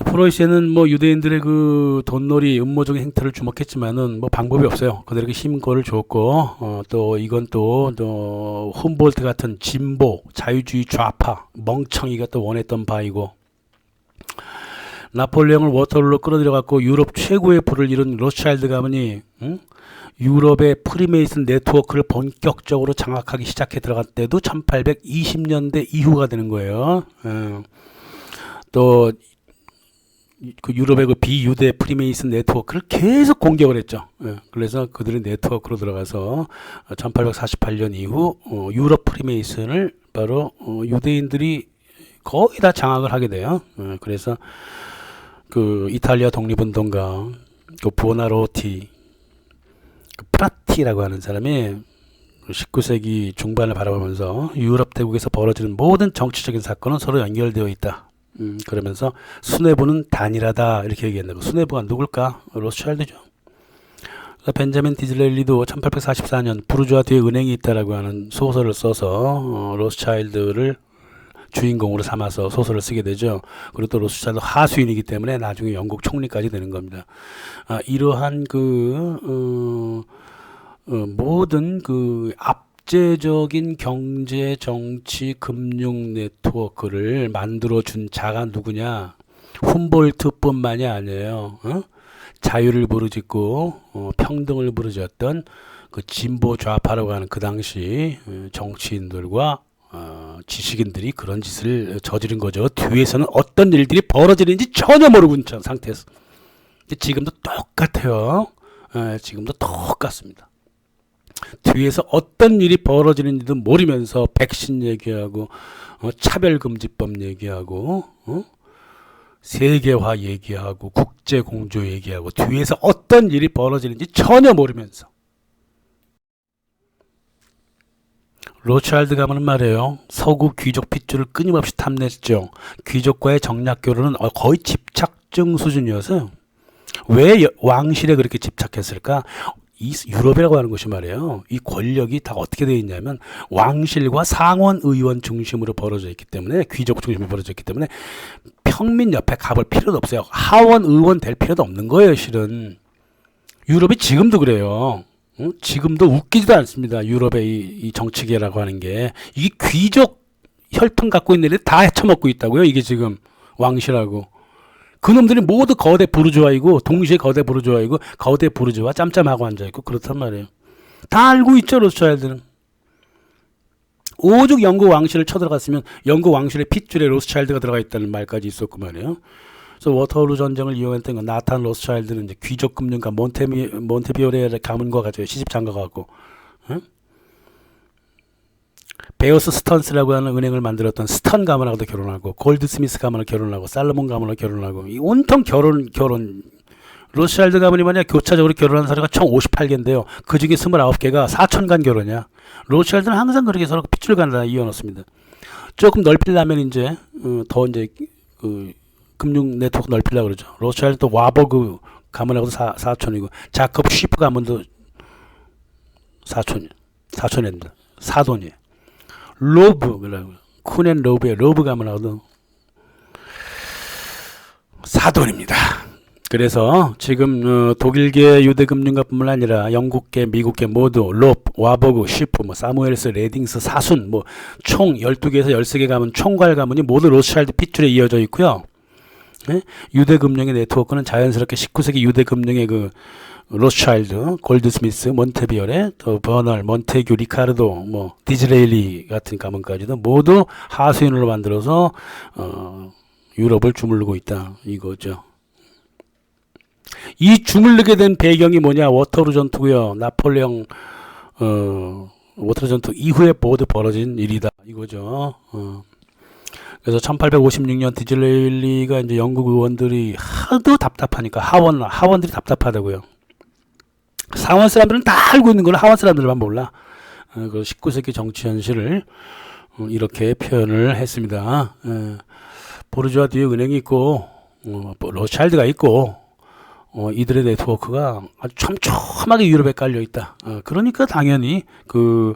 프로이센은 뭐 유대인들의 그 돈놀이 음모적인 행태를 주목했지만은 뭐 방법이 없어요. 그들에게 힘거를 줬고, 또 이건 또 훔볼트 같은 진보 자유주의 좌파 멍청이가 또 원했던 바이고, 나폴레옹을 워터루로 끌어들여갖고 유럽 최고의 부를 이룬 로스차일드 가문이 유럽의 프리메이슨 네트워크를 본격적으로 장악하기 시작해 들어갈 때도 1820년대 이후가 되는 거예요. 또 그 유럽의 그 비유대 프리메이슨 네트워크를 계속 공격을 했죠. 그래서 그들의 네트워크로 들어가서 1848년 이후 유럽 프리메이슨을 바로 유대인들이 거의 다 장악을 하게 돼요. 그래서 그 이탈리아 독립운동가 그 부오나로티, 그 프라티라고 하는 사람이 19세기 중반을 바라보면서 유럽 대국에서 벌어지는 모든 정치적인 사건은 서로 연결되어 있다. 그러면서 수뇌부는 단일하다 이렇게 얘기했는데, 수뇌부가 누굴까? 로스차일드죠. 벤자민 디즐레일리도 1844년 부르주아 뒤에 은행이 있다라고 하는 소설을 써서 로스차일드를 주인공으로 삼아서 소설을 쓰게 되죠. 그리고 또 로스차일드 하수인이기 때문에 나중에 영국 총리까지 되는 겁니다. 이러한 그 모든 그 압제적인 경제, 정치, 금융 네트워크를 만들어준 자가 누구냐? 훔볼트뿐만이 아니에요. 자유를 부르짖고 평등을 부르짖었던 그 진보 좌파라고 하는 그 당시 정치인들과 지식인들이 그런 짓을 저지른 거죠. 뒤에서는 어떤 일들이 벌어지는지 전혀 모르고 있는 상태에서. 지금도 똑같아요. 지금도 똑같습니다. 뒤에서 어떤 일이 벌어지는지도 모르면서 백신 얘기하고 차별금지법 얘기하고 세계화 얘기하고 국제공조 얘기하고 뒤에서 어떤 일이 벌어지는지 전혀 모르면서. 로스차일드 가문은 말이에요. 서구 귀족 핏줄을 끊임없이 탐냈죠. 귀족과의 정략 결혼은 거의 집착증 수준이어서 왜 왕실에 그렇게 집착했을까? 이 유럽이라고 하는 것이 말이에요. 이 권력이 다 어떻게 되어 있냐면 왕실과 상원 의원 중심으로 벌어져 있기 때문에, 귀족 중심으로 벌어져 있기 때문에 평민 옆에 가볼 필요도 없어요. 하원 의원 될 필요도 없는 거예요, 실은. 유럽이 지금도 그래요. 지금도 웃기지도 않습니다. 유럽의 이 정치계라고 하는 게. 이게 귀족 혈통 갖고 있는 애들이 다 헤쳐먹고 있다고요. 이게 지금 왕실하고. 그놈들이 모두 거대 부르주아이고, 동시에 거대 부르주아이고, 거대 부르주아 짬짬하고 앉아있고 그렇단 말이에요. 다 알고 있죠, 로스차일드는. 오죽 영국 왕실을 쳐들어갔으면 영국 왕실의 핏줄에 로스차일드가 들어가 있다는 말까지 있었고 말이에요. 그래서 워터루 전쟁을 이용했던 건 나탄 로스차일드는 이제 귀족 금융가 몬테비오레 가문과 같이 시집 장가가고, 베어스 스턴스라고 하는 은행을 만들었던 스턴 가문하고도 결혼하고, 골드스미스 가문을 결혼하고, 살로몬 가문을 결혼하고, 이 온통 결혼. 로스차일드 가문이 만약 교차적으로 결혼한 사례가 총 58개인데요. 그 중에 29개가 사촌간 결혼이야. 로스차일드는 항상 그렇게 서로 핏줄 간다 이어놓습니다. 조금 넓히려면 이제 더 이제 그 금융 네트워크 넓히려고 그러죠. 로스차일드 또 와버그 가문하고도 사촌이고 자커브 쉬프 가문도 사촌입니다. 사돈이에요. 로브 쿤앤 로브의 로브 가문하고도 사돈입니다. 그래서 지금 독일계 유대금융가뿐만 아니라 영국계, 미국계 모두 롭, 와버그, 쉬프, 사무엘스, 레딩스, 사순, 총 12개에서 13개 가문, 총괄 가문이 모두 로스차일드 핏줄에 이어져 있고요. 네? 유대금융의 네트워크는 자연스럽게 19세기 유대금융의 그 로스차일드, 골드스미스, 몬테비어레, 또 버널, 몬테규, 리카르도, 디즈레일리 같은 가문까지도 모두 하수인으로 만들어서 유럽을 주물르고 있다 이거죠. 이 주물르게 된 배경이 뭐냐? 워터루 전투고요. 나폴레옹 워터루 전투 이후에 모두 벌어진 일이다 이거죠. 그래서 1856년 디즈레일리가 이제 영국 의원들이 하도 답답하니까 하원들이 답답하다고요. 상원 사람들은 다 알고 있는 걸 하원 사람들만 몰라. 그 19세기 정치 현실을 이렇게 표현을 했습니다. 보르주아 뒤에 은행이 있고 로스차일드가 있고 이들의 네트워크가 아주 촘촘하게 유럽에 깔려 있다. 그러니까 당연히 그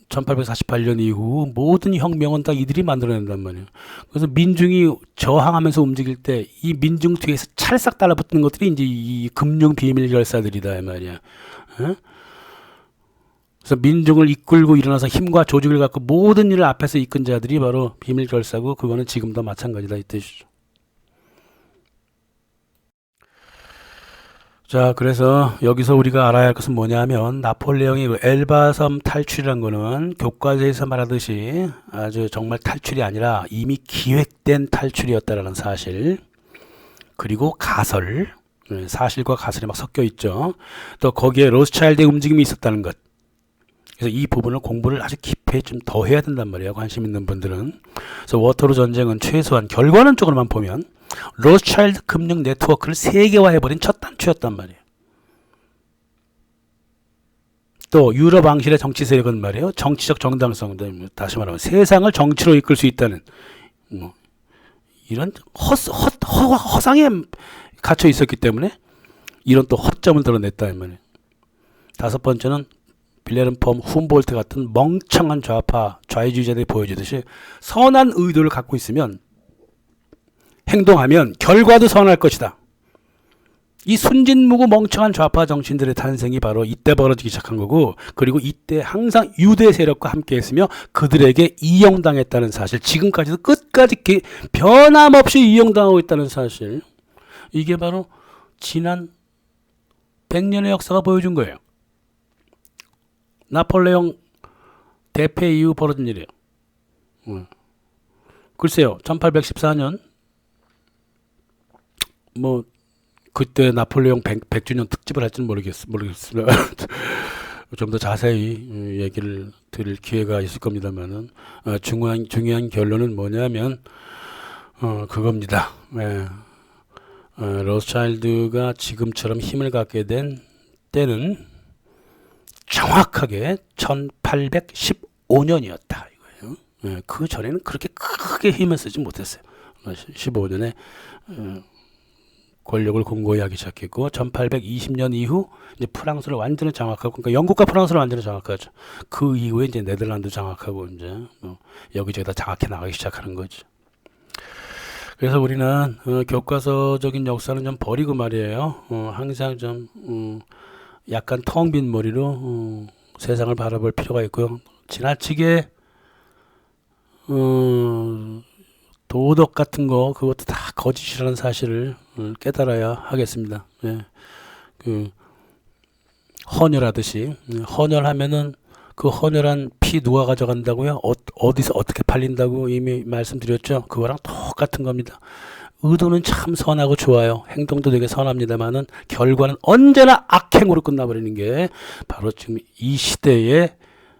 1848년 이후 모든 혁명은 다 이들이 만들어낸단 말이에요. 그래서 민중이 저항하면서 움직일 때 이 민중 뒤에서 찰싹 달라붙는 것들이 이제 이 금융 비밀 결사들이다 이 말이야. 그래서 민중을 이끌고 일어나서 힘과 조직을 갖고 모든 일을 앞에서 이끈 자들이 바로 비밀 결사고 그거는 지금도 마찬가지다 이 뜻이죠. 자, 그래서 여기서 우리가 알아야 할 것은 뭐냐면 나폴레옹이 그 엘바섬 탈출이란 거는 교과서에서 말하듯이 아주 정말 탈출이 아니라 이미 기획된 탈출이었다라는 사실, 그리고 가설, 사실과 가설이 막 섞여 있죠. 또 거기에 로스차일드의 움직임이 있었다는 것. 그래서 이 부분을 공부를 아주 깊이 좀 더 해야 된단 말이에요. 관심 있는 분들은. 그래서 워터루 전쟁은 최소한 결과론적으로만 보면 로스차일드 금융 네트워크를 세계화해버린 첫 단추였단 말이에요. 또 유럽 왕실의 정치 세력은 말이에요. 정치적 정당성, 다시 말하면 세상을 정치로 이끌 수 있다는 이런 허상에 갇혀 있었기 때문에 이런 또 허점을 드러냈다 이 말이에요. 다섯 번째는 빌레름 폼 훔볼트 같은 멍청한 좌회주의자들이 보여주듯이 선한 의도를 갖고 있으면 행동하면 결과도 선할 것이다. 이 순진무구 멍청한 좌파 정치인들의 탄생이 바로 이때 벌어지기 시작한 거고, 그리고 이때 항상 유대 세력과 함께 했으며 그들에게 이용당했다는 사실, 지금까지도 끝까지 변함없이 이용당하고 있다는 사실, 이게 바로 지난 100년의 역사가 보여준 거예요. 나폴레옹 대패 이후 벌어진 일이에요. 글쎄요, 1814년 그때 나폴레옹 100주년 특집을 할지는 모르겠습니다. 좀 더 자세히 얘기를 드릴 기회가 있을 겁니다만은 중요한 결론은 뭐냐면 그겁니다. 로스차일드가 지금처럼 힘을 갖게 된 때는 정확하게 1815년이었다 이거예요. 그 전에는 그렇게 크게 힘을 쓰지 못했어요. 15년에 권력을 공고히 하기 시작했고 1820년 이후 이제 프랑스를 완전히 장악하고, 그러니까 영국과 프랑스를 완전히 장악하죠. 그 이후에 이제 네덜란드 장악하고 이제 여기저기 다 장악해 나가기 시작하는 거죠. 그래서 우리는 교과서적인 역사는 좀 버리고 말이에요. 항상 좀 약간 텅 빈 머리로 세상을 바라볼 필요가 있고요. 지나치게 도덕 같은 거 그것도 다 거짓이라는 사실을 깨달아야 하겠습니다. 헌혈하듯이 헌혈하면은 그 헌혈한 피 누가 가져간다고요? 어디서 어떻게 팔린다고 이미 말씀드렸죠. 그거랑 똑같은 겁니다. 의도는 참 선하고 좋아요. 행동도 되게 선합니다만은 결과는 언제나 악행으로 끝나버리는 게 바로 지금 이 시대의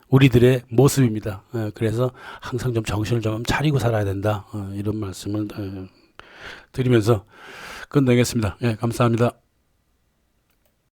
우리들의 모습입니다. 그래서 항상 좀 정신을 좀 차리고 살아야 된다. 이런 말씀을 드리면서 끝내겠습니다. 감사합니다.